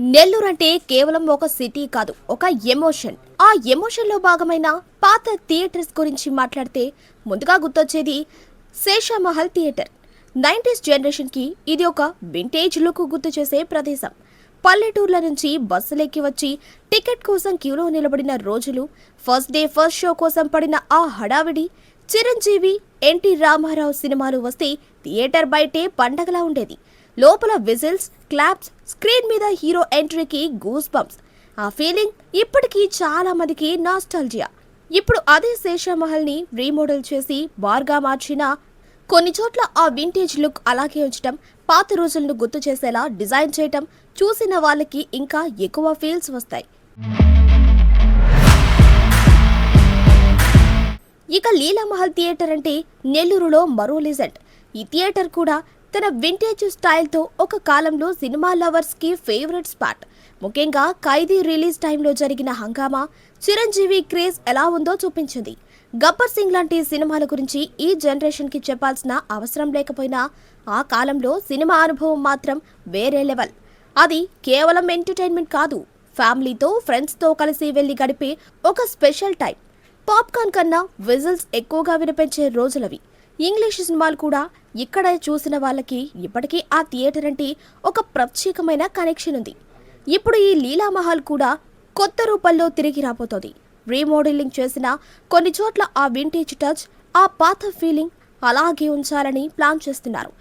నెల్లూరు అంటే కేవలం ఒక సిటీ కాదు, ఒక ఎమోషన్. ఆ ఎమోషన్ లో భాగమైన పాత థియేటర్స్ గురించి మాట్లాడితే ముందుగా గుర్తొచ్చేది శేషమహల్ థియేటర్. 90s జనరేషన్ కి ఇది ఒక వింటేజ్ లుక్ గుర్తు చేసే ప్రదేశం. పల్లెటూర్ల నుంచి బస్సులెక్కి వచ్చి టికెట్ కోసం క్యూలో నిలబడిన రోజులు, ఫస్ట్ డే ఫస్ట్ షో కోసం పడిన ఆ హడావిడి, చిరంజీవి, ఎన్టీ రామారావు సినిమాలు వస్తే థియేటర్ బయటే పండగలా ఉండేది. లోపల విజిల్స్, క్లాప్స్, స్క్రీన్ మీద హీరో ఎంట్రీకి గూస్ బంప్స్. ఆ ఫీలింగ్ ఇప్పటికీ చాలా మందికి నాస్టాల్జియా. ఇప్పుడు అదే శేషమహల్ ని రీమోడల్ చేసి బార్గా మార్చిన కొన్ని చోట్ల ఆ వింటేజ్ లుక్ అలాగే ఉంచడం, పాత రోజులను గుర్తు చేసేలా డిజైన్ చేయటం చూసిన వాళ్ళకి ఇంకా ఎక్కువ ఫీల్స్ వస్తాయి. ఇక లీలామహల్ థియేటర్ అంటే నెల్లూరులో మరో లెజెండ్. ఈ థియేటర్ కూడా తన వింటేజ్ స్టైల్తో ఒక కాలంలో సినిమా లవర్స్ కి ఫేవరెట్ స్పాట్. ముఖ్యంగా ఖైదీ రిలీజ్ టైంలో జరిగిన హంగామా, చిరంజీవి క్రేజ్ ఎలా ఉందో చూపించింది. గబ్బర్ సింగ్ లాంటి సినిమాల గురించి ఈ జనరేషన్ కి చెప్పాల్సిన అవసరం లేకపోయినా ఆ కాలంలో సినిమా అనుభవం మాత్రం వేరే లెవెల్. అది కేవలం ఎంటర్టైన్మెంట్ కాదు, ఫ్యామిలీతో, ఫ్రెండ్స్తో కలిసి వెళ్లి గడిపే ఒక స్పెషల్ టైం. పాప్కార్న్ కన్నా విజిల్స్ ఎక్కువగా వినిపించే రోజులవి. ఇంగ్లీష్ సినిమాలు కూడా ఇక్కడ చూసిన వాళ్ళకి ఇప్పటికీ ఆ థియేటర్ అంటే ఒక ప్రత్యేకమైన కనెక్షన్ ఉంది. ఇప్పుడు ఈ లీలామహల్ కూడా కొత్త రూపంలో తిరిగి రాబోతోంది. రీమోడలింగ్ చేసిన కొన్ని చోట్ల ఆ వింటేజ్ టచ్, ఆ పాత ఫీలింగ్ అలాగే ఉంచాలని ప్లాన్ చేస్తున్నారు.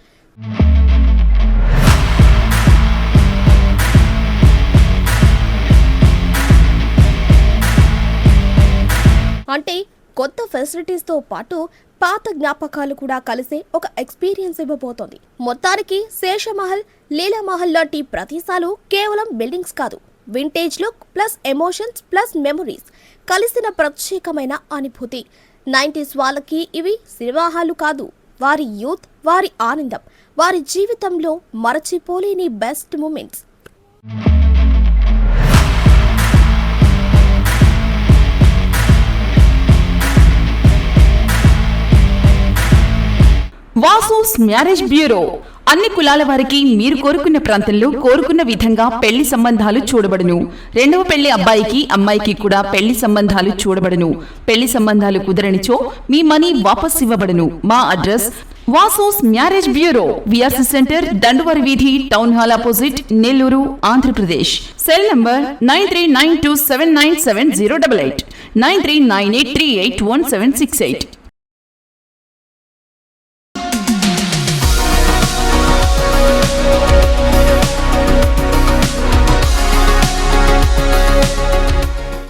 అంటే కొత్త ఫెసిలిటీస్తో పాటు పాత జ్ఞాపకాలు కూడా కలిసే ఒక ఎక్స్పీరియన్స్ ఇవ్వబోతోంది. మొత్తానికి శేషమహల్, లీలామహల్ లాంటి ప్రదేశాలు కేవలం బిల్డింగ్స్ కాదు, vintage look plus emotions plus memories కలిసిన ప్రత్యేకమైన అనుభూతి. 90s వాళ్ళకి ఇవి సినిమా హాలు కాదు, వారి యూత్, వారి ఆనందం, వారి జీవితంలో మరచిపోలేని best moments. Vasu's marriage bureau అన్ని కులాల వారికి మీరు కోరుకున్న ప్రాంతంలో కోరుకున్న విధంగా పెళ్లి సంబంధాలు చూడబడును. రెండవ పెళ్లి అబ్బాయికి అమ్మాయికి కూడా పెళ్లి సంబంధాలు చూడబడును. పెళ్లి సంబంధాలు కుదరనిచో మీ మనీ వాపస్ ఇవ్వబడును. మా address Vasu's marriage bureau, VRC centre, Danduvari వీధి, town hall opposite, Nellore, Andhra Pradesh. Cell number 9392797088, 9398381768.